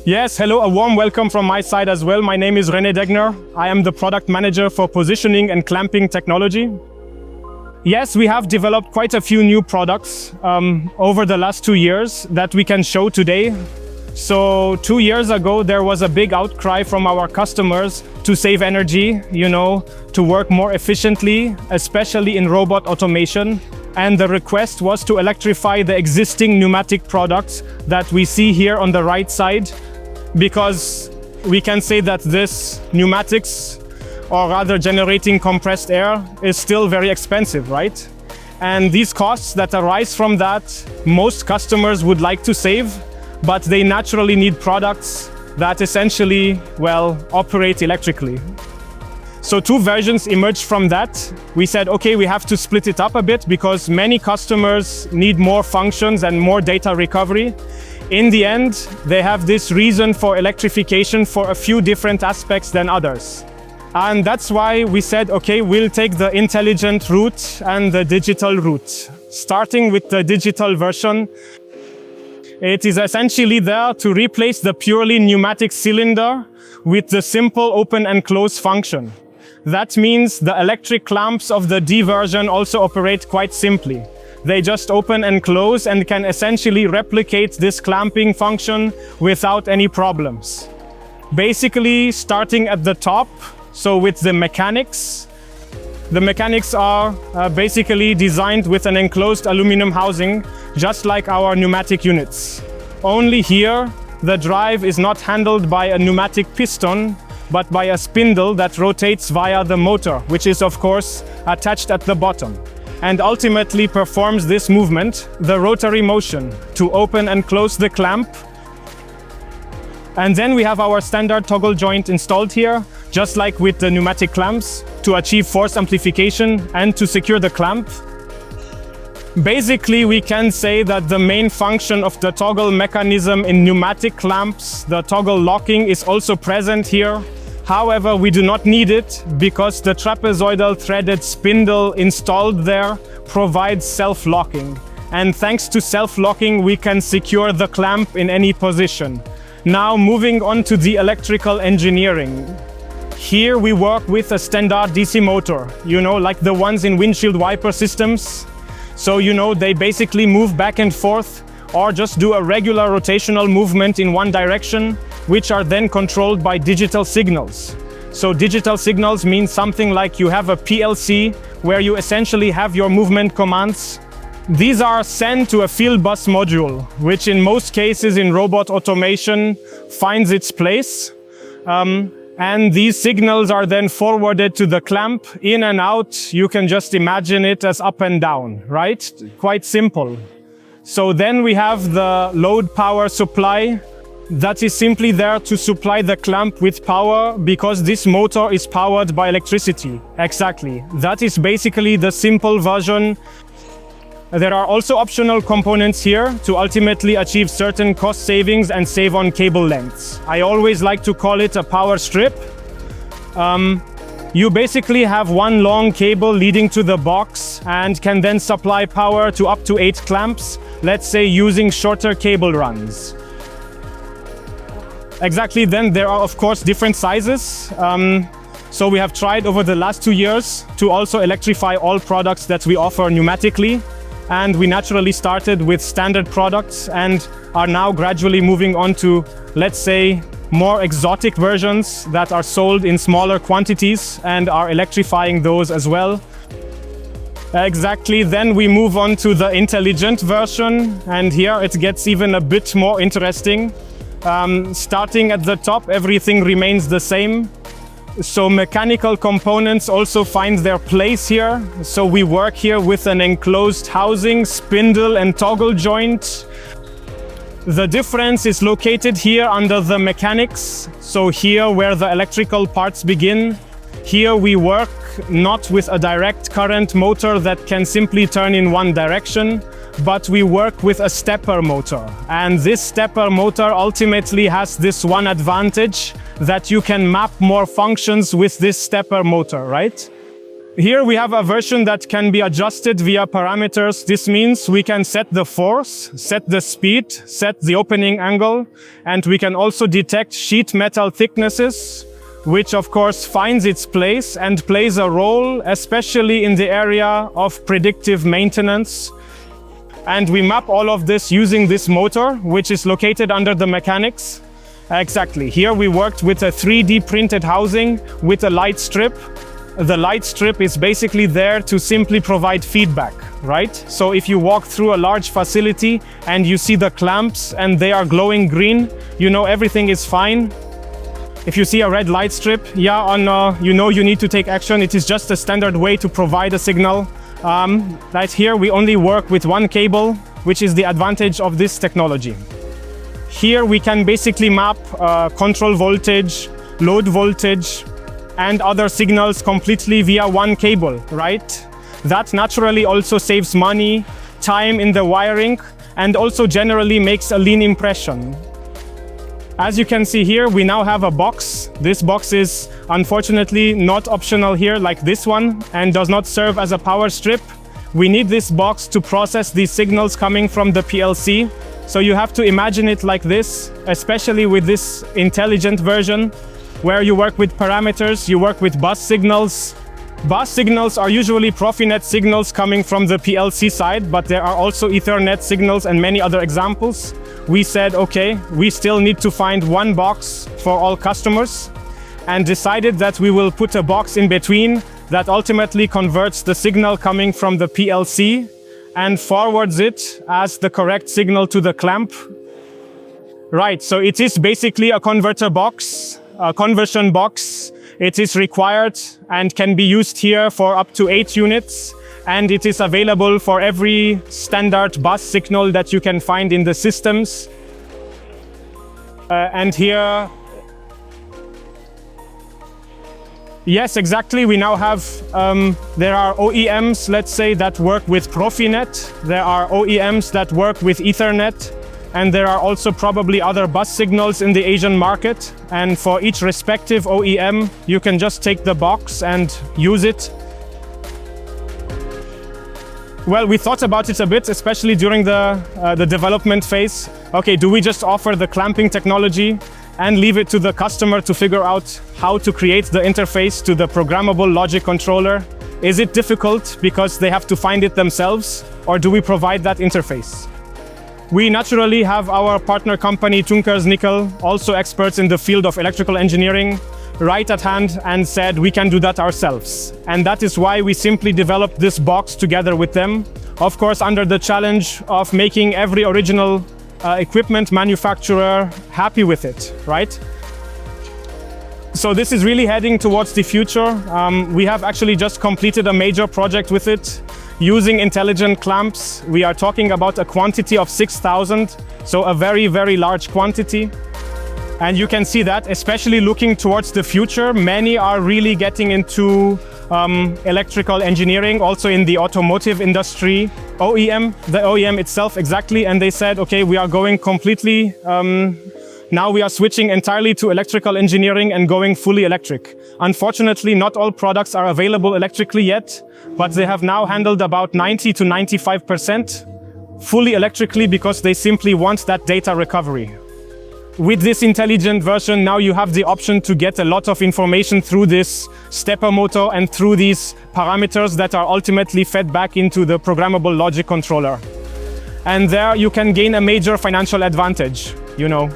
Yes, hello, a warm welcome from my side as well. My name is René Degner. I am the product manager for positioning and clamping technology. Yes, we have developed quite a few new products over the last 2 years that we can show today. So 2 years ago, there was a big outcry from our customers to save energy, to work more efficiently, especially in robot automation. And the request was to electrify the existing pneumatic products that we see here on the right side, because we can say that this pneumatics, or rather generating compressed air, is still very expensive, right? And these costs that arise from that, most customers would like to save, but they naturally need products that essentially, operate electrically. So 2 versions emerged from that. We said, okay, we have to split it up a bit because many customers need more functions and more data recovery. In the end, they have this reason for electrification for a few different aspects than others. And that's why we said, okay, we'll take the intelligent route and the digital route. Starting with the digital version, it is essentially there to replace the purely pneumatic cylinder with the simple open and close function. That means the electric clamps of the D version also operate quite simply. They just open and close and can essentially replicate this clamping function without any problems. Basically, starting at the top, so with the mechanics. The mechanics are basically designed with an enclosed aluminum housing, just like our pneumatic units. Only here, the drive is not handled by a pneumatic piston, but by a spindle that rotates via the motor, which is of course attached at the bottom, and ultimately performs this movement, the rotary motion, to open and close the clamp. And then we have our standard toggle joint installed here, just like with the pneumatic clamps, to achieve force amplification and to secure the clamp. Basically, we can say that the main function of the toggle mechanism in pneumatic clamps, the toggle locking, is also present here. However, we do not need it because the trapezoidal-threaded spindle installed there provides self-locking. And thanks to self-locking, we can secure the clamp in any position. Now, moving on to the electrical engineering. Here we work with a standard DC motor, like the ones in windshield wiper systems. So, they basically move back and forth or just do a regular rotational movement in one direction, which are then controlled by digital signals. So digital signals mean something like you have a PLC where you essentially have your movement commands. These are sent to a fieldbus module, which in most cases in robot automation finds its place. And these signals are then forwarded to the clamp, in and out. You can just imagine it as up and down, right? Quite simple. So then we have the load power supply. That is simply there to supply the clamp with power because this motor is powered by electricity. Exactly. That is basically the simple version. There are also optional components here to ultimately achieve certain cost savings and save on cable lengths. I always like to call it a power strip. You basically have one long cable leading to the box and can then supply power to up to 8 clamps, let's say using shorter cable runs. Exactly, then there are of course different sizes. So we have tried over the last 2 years to also electrify all products that we offer pneumatically. And we naturally started with standard products and are now gradually moving on to, let's say, more exotic versions that are sold in smaller quantities and are electrifying those as well. Exactly, then we move on to the intelligent version, and here it gets even a bit more interesting. Starting at the top, everything remains the same. So mechanical components also find their place here. So we work here with an enclosed housing, spindle and toggle joint. The difference is located here under the mechanics. So here where the electrical parts begin. Here we work not with a direct current motor that can simply turn in one direction, but we work with a stepper motor. And this stepper motor ultimately has this one advantage, that you can map more functions with this stepper motor, right? Here we have a version that can be adjusted via parameters. This means we can set the force, set the speed, set the opening angle, and we can also detect sheet metal thicknesses, which of course finds its place and plays a role, especially in the area of predictive maintenance. And we map all of this using this motor, which is located under the mechanics. Exactly. Here we worked with a 3D printed housing with a light strip. The light strip is basically there to simply provide feedback, right? So if you walk through a large facility and you see the clamps and they are glowing green, you know everything is fine. If you see a red light strip, you know you need to take action. It is just a standard way to provide a signal. Right here we only work with one cable, which is the advantage of this technology. Here we can basically map control voltage, load voltage, and other signals completely via one cable, right? That naturally also saves money, time in the wiring, and also generally makes a lean impression. As you can see here, we now have a box. This box is unfortunately not optional here like this one and does not serve as a power strip. We need this box to process these signals coming from the PLC. So you have to imagine it like this, especially with this intelligent version, where you work with parameters, you work with bus signals. Bus signals are usually Profinet signals coming from the PLC side, but there are also Ethernet signals and many other examples. We said, okay, we still need to find one box for all customers, and decided that we will put a box in between that ultimately converts the signal coming from the PLC and forwards it as the correct signal to the clamp. Right, so it is basically a converter box. A conversion box. It is required and can be used here for up to 8 units, and it is available for every standard bus signal that you can find in the systems. And here, yes, exactly, we now have, there are OEMs, let's say, that work with Profinet. There are OEMs that work with Ethernet. And there are also probably other bus signals in the Asian market. And for each respective OEM, you can just take the box and use it. Well, we thought about it a bit, especially during the development phase. Okay, do we just offer the clamping technology and leave it to the customer to figure out how to create the interface to the programmable logic controller? Is it difficult because they have to find it themselves, or do we provide that interface? We naturally have our partner company, TÜNKERS Nickel, also experts in the field of electrical engineering, right at hand, and said we can do that ourselves. And that is why we simply developed this box together with them, of course under the challenge of making every original equipment manufacturer happy with it, right? So this is really heading towards the future. We have actually just completed a major project with it. Using intelligent clamps, we are talking about a quantity of 6,000, so a very, very large quantity. And you can see that, especially looking towards the future, many are really getting into electrical engineering, also in the automotive industry, OEM, the OEM itself, exactly. And they said, okay, we are going completely, now we are switching entirely to electrical engineering and going fully electric. Unfortunately, not all products are available electrically yet, but they have now handled about 90 to 95% fully electrically because they simply want that data recovery. With this intelligent version, now you have the option to get a lot of information through this stepper motor and through these parameters that are ultimately fed back into the programmable logic controller. And there you can gain a major financial advantage, you know.